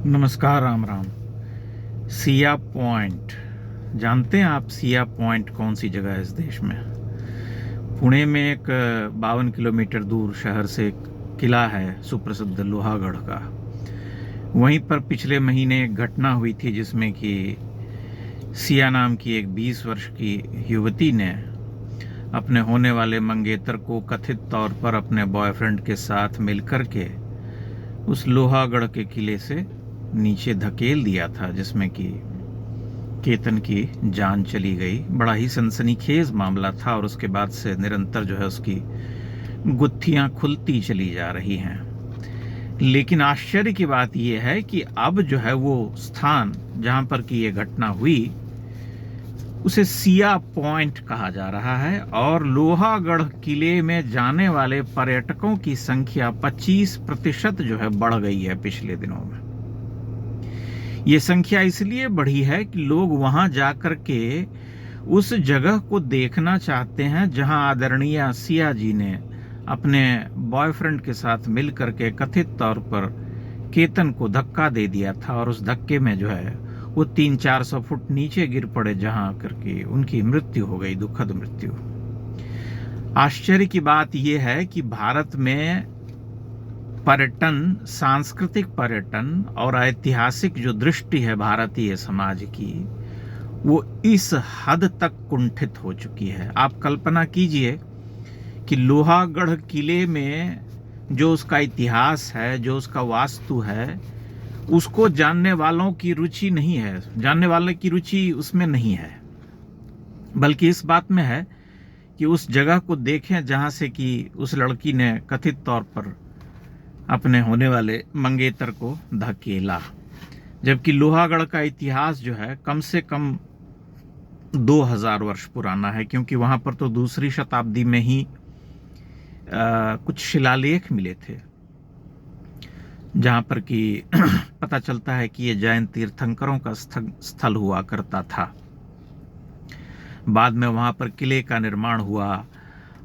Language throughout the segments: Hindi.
नमस्कार, राम राम। सिया पॉइंट, जानते हैं आप सिया पॉइंट कौन सी जगह है इस देश में? पुणे में एक 52 किलोमीटर दूर शहर से एक किला है सुप्रसिद्ध लोहागढ़ का। वहीं पर पिछले महीने एक घटना हुई थी जिसमें कि सिया नाम की एक 20 वर्ष की युवती ने अपने होने वाले मंगेतर को कथित तौर पर अपने बॉयफ्रेंड के साथ मिलकर के उस लोहागढ़ के किले से नीचे धकेल दिया था, जिसमें कि केतन की जान चली गई। बड़ा ही सनसनीखेज मामला था और उसके बाद से निरंतर जो है उसकी गुत्थियां खुलती चली जा रही हैं। लेकिन आश्चर्य की बात यह है कि अब जो है वो स्थान जहां पर कि ये घटना हुई उसे सिया पॉइंट कहा जा रहा है और लोहागढ़ किले में जाने वाले पर्यटकों की संख्या 25% जो है बढ़ गई है पिछले दिनों में। ये संख्या इसलिए बढ़ी है कि लोग वहां जाकर के उस जगह को देखना चाहते हैं जहां आदरणीय सिया जी ने अपने बॉयफ्रेंड के साथ मिलकर के कथित तौर पर केतन को धक्का दे दिया था और उस धक्के में जो है वो 300-400 फुट नीचे गिर पड़े, जहां करके उनकी मृत्यु हो गई, दुखद मृत्यु। आश्चर्य की बात यह है कि भारत में पर्यटन, सांस्कृतिक पर्यटन और ऐतिहासिक जो दृष्टि है भारतीय समाज की, वो इस हद तक कुंठित हो चुकी है। आप कल्पना कीजिए कि लोहागढ़ किले में जो उसका इतिहास है, जो उसका वास्तु है, उसको जानने वालों की रुचि नहीं है, जानने वाले की रुचि उसमें नहीं है, बल्कि इस बात में है कि उस जगह को देखें जहां से कि उस लड़की ने कथित तौर पर अपने होने वाले मंगेतर को धकेला। जबकि लोहागढ़ का इतिहास जो है कम से कम 2000 वर्ष पुराना है, क्योंकि वहां पर तो दूसरी शताब्दी में ही कुछ शिलालेख मिले थे जहां पर कि पता चलता है कि ये जैन तीर्थंकरों का स्थल हुआ करता था। बाद में वहां पर किले का निर्माण हुआ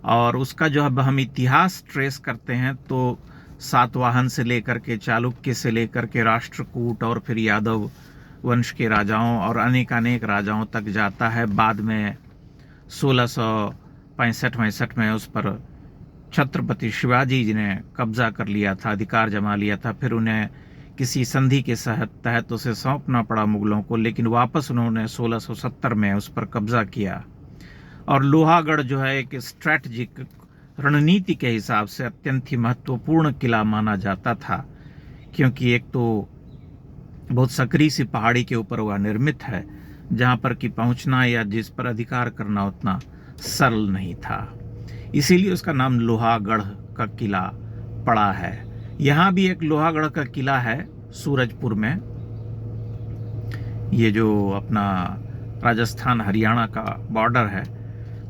और उसका जो अब हम इतिहास ट्रेस करते हैं तो सातवाहन से लेकर के, चालुक्य से लेकर के राष्ट्रकूट और फिर यादव वंश के राजाओं और अनेकानेक राजाओं तक जाता है। बाद में 1665-62 में उस पर छत्रपति शिवाजी जी ने कब्जा कर लिया था, अधिकार जमा लिया था। फिर उन्हें किसी संधि के तहत उसे सौंपना पड़ा मुगलों को, लेकिन वापस उन्होंने 1670 में उस पर कब्जा किया। और लोहागढ़ जो है एक स्ट्रैटेजिक रणनीति के हिसाब से अत्यंत ही महत्वपूर्ण किला माना जाता था, क्योंकि एक तो बहुत सकरी सी पहाड़ी के ऊपर वह निर्मित है जहां पर कि पहुंचना या जिस पर अधिकार करना उतना सरल नहीं था। इसीलिए उसका नाम लोहागढ़ का किला पड़ा है। यहां भी एक लोहागढ़ का किला है सूरजपुर में, ये जो अपना राजस्थान हरियाणा का बॉर्डर है,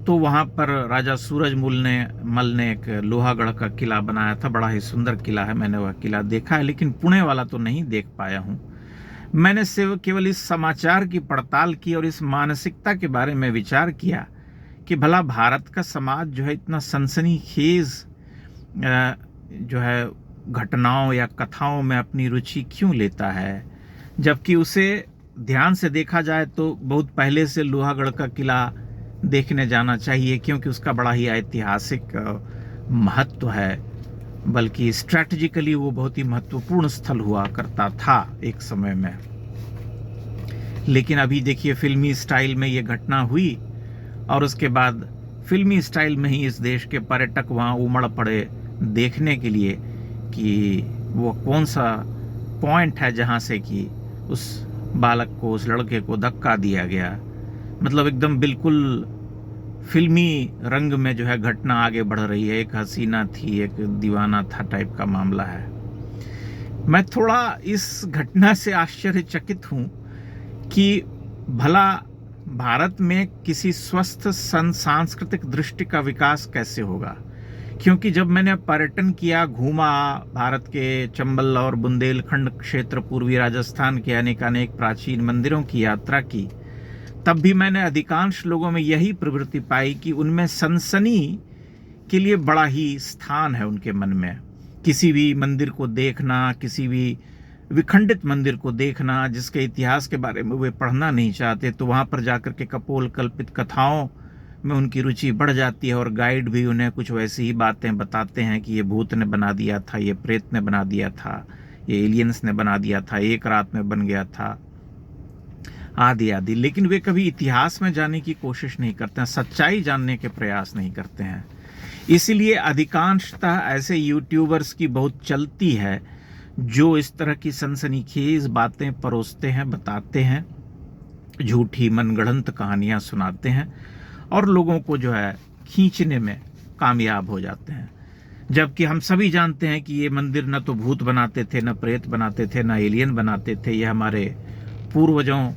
तो वहां पर राजा सूरजमल ने एक लोहागढ़ का किला बनाया था। बड़ा ही सुंदर किला है, मैंने वह किला देखा है, लेकिन पुणे वाला तो नहीं देख पाया हूं। मैंने सिर्फ केवल इस समाचार की पड़ताल की और इस मानसिकता के बारे में विचार किया कि भला भारत का समाज जो है इतना सनसनीखेज जो है घटनाओं या कथाओं में अपनी रुचि क्यों लेता है, जबकि उसे ध्यान से देखा जाए तो बहुत पहले से लोहागढ़ का किला देखने जाना चाहिए, क्योंकि उसका बड़ा ही ऐतिहासिक महत्व है, बल्कि स्ट्रैटेजिकली वो बहुत ही महत्वपूर्ण स्थल हुआ करता था एक समय में। लेकिन अभी देखिए फिल्मी स्टाइल में ये घटना हुई और उसके बाद फिल्मी स्टाइल में ही इस देश के पर्यटक वहाँ उमड़ पड़े देखने के लिए कि वो कौन सा पॉइंट है जहाँ से कि उस बालक को, उस लड़के को धक्का दिया गया। मतलब एकदम बिल्कुल फिल्मी रंग में जो है घटना आगे बढ़ रही है। एक हसीना थी, एक दीवाना था टाइप का मामला है। मैं थोड़ा इस घटना से आश्चर्यचकित हूं कि भला भारत में किसी स्वस्थ सांस्कृतिक दृष्टि का विकास कैसे होगा, क्योंकि जब मैंने पर्यटन किया, घूमा, भारत के चंबल और बुंदेलखंड क्षेत्र, पूर्वी राजस्थान के अनेकानेक प्राचीन मंदिरों की यात्रा की, तब भी मैंने अधिकांश लोगों में यही प्रवृत्ति पाई कि उनमें सनसनी के लिए बड़ा ही स्थान है उनके मन में। किसी भी मंदिर को देखना, किसी भी विखंडित मंदिर को देखना, जिसके इतिहास के बारे में वे पढ़ना नहीं चाहते, तो वहाँ पर जाकर के कपोल कल्पित कथाओं में उनकी रुचि बढ़ जाती है और गाइड भी उन्हें कुछ वैसी ही बातें बताते हैं कि ये भूत ने बना दिया था, ये प्रेत ने बना दिया था, ये एलियंस ने बना दिया था, एक रात में बन गया था, आदि आदि। लेकिन वे कभी इतिहास में जाने की कोशिश नहीं करते हैं, सच्चाई जानने के प्रयास नहीं करते हैं। इसीलिए अधिकांशतः ऐसे यूट्यूबर्स की बहुत चलती है जो इस तरह की सनसनीखेज बातें परोसते हैं, बताते हैं, झूठी मनगढ़ंत कहानियां सुनाते हैं और लोगों को जो है खींचने में कामयाब हो जाते हैं। जबकि हम सभी जानते हैं कि ये मंदिर न तो भूत बनाते थे, न प्रेत बनाते थे, न एलियन बनाते थे। ये हमारे पूर्वजों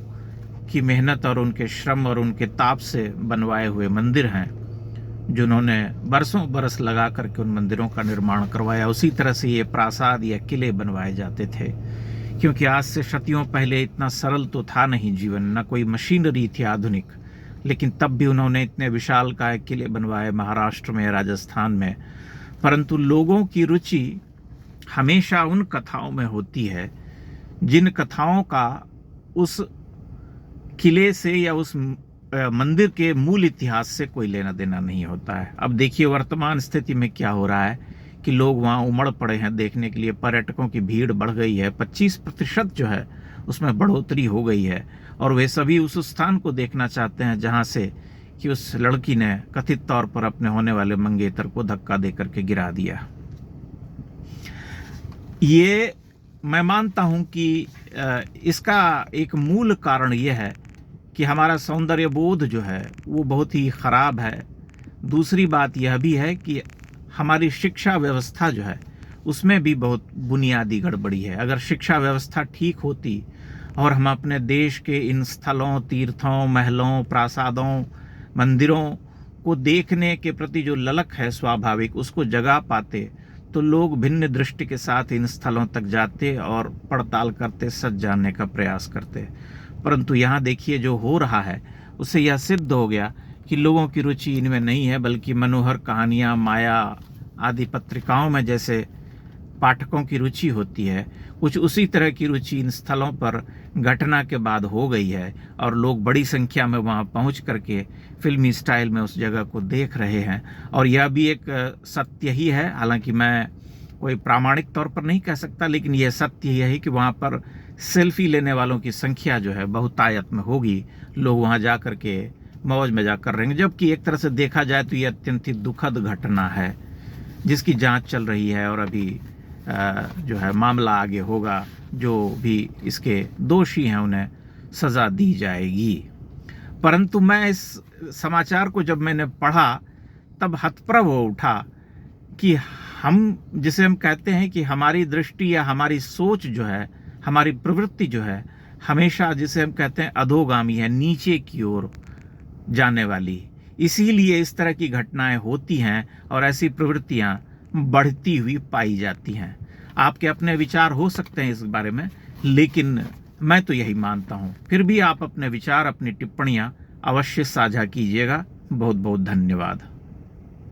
की मेहनत और उनके श्रम और उनके ताप से बनवाए हुए मंदिर हैं, जिन्होंने बरसों बरस लगा करके उन मंदिरों का निर्माण करवाया। उसी तरह से ये प्रासाद या किले बनवाए जाते थे, क्योंकि आज से शतियों पहले इतना सरल तो था नहीं जीवन, न कोई मशीनरी थी आधुनिक, लेकिन तब भी उन्होंने इतने विशालकाय किले बनवाए महाराष्ट्र में, राजस्थान में। परंतु लोगों की रुचि हमेशा उन कथाओं में होती है जिन कथाओं का उस किले से या उस मंदिर के मूल इतिहास से कोई लेना देना नहीं होता है। अब देखिए वर्तमान स्थिति में क्या हो रहा है कि लोग वहाँ उमड़ पड़े हैं देखने के लिए, पर्यटकों की भीड़ बढ़ गई है, 25% जो है उसमें बढ़ोतरी हो गई है और वे सभी उस स्थान को देखना चाहते हैं जहाँ से कि उस लड़की ने कथित तौर पर अपने होने वाले मंगेतर को धक्का दे करके गिरा दिया। ये मैं मानता हूँ कि इसका एक मूल कारण यह है कि हमारा सौंदर्य बोध जो है वो बहुत ही ख़राब है। दूसरी बात यह भी है कि हमारी शिक्षा व्यवस्था जो है उसमें भी बहुत बुनियादी गड़बड़ी है। अगर शिक्षा व्यवस्था ठीक होती और हम अपने देश के इन स्थलों, तीर्थों, महलों, प्रासादों, मंदिरों को देखने के प्रति जो ललक है स्वाभाविक, उसको जगा पाते, तो लोग भिन्न दृष्टि के साथ इन स्थलों तक जाते और पड़ताल करते, सच जानने का प्रयास करते। परंतु यहाँ देखिए जो हो रहा है उससे यह सिद्ध हो गया कि लोगों की रुचि इनमें नहीं है, बल्कि मनोहर कहानियाँ, माया आदि पत्रिकाओं में जैसे पाठकों की रुचि होती है, कुछ उसी तरह की रुचि इन स्थलों पर घटना के बाद हो गई है और लोग बड़ी संख्या में वहाँ पहुँच करके फिल्मी स्टाइल में उस जगह को देख रहे हैं। और यह भी एक सत्य ही है, हालांकि मैं कोई प्रामाणिक तौर पर नहीं कह सकता, लेकिन यह सत्य ही है कि वहाँ पर सेल्फी लेने वालों की संख्या जो है बहुतायत में होगी। लोग वहाँ जा कर के मौज मजाक कर रहे हैं, जबकि एक तरह से देखा जाए तो ये अत्यंत ही दुखद घटना है जिसकी जांच चल रही है और अभी जो है मामला आगे होगा। जो भी इसके दोषी हैं उन्हें सज़ा दी जाएगी। परंतु मैं इस समाचार को जब मैंने पढ़ा तब हतप्रभ हो उठा कि हम जिसे हम कहते हैं कि हमारी दृष्टि या हमारी सोच जो है, हमारी प्रवृत्ति जो है, हमेशा जिसे हम कहते हैं अधोगामी है, नीचे की ओर जाने वाली। इसीलिए इस तरह की घटनाएं होती हैं और ऐसी प्रवृत्तियां बढ़ती हुई पाई जाती हैं। आपके अपने विचार हो सकते हैं इस बारे में, लेकिन मैं तो यही मानता हूं। फिर भी आप अपने विचार, अपनी टिप्पणियां अवश्य साझा कीजिएगा। बहुत बहुत धन्यवाद।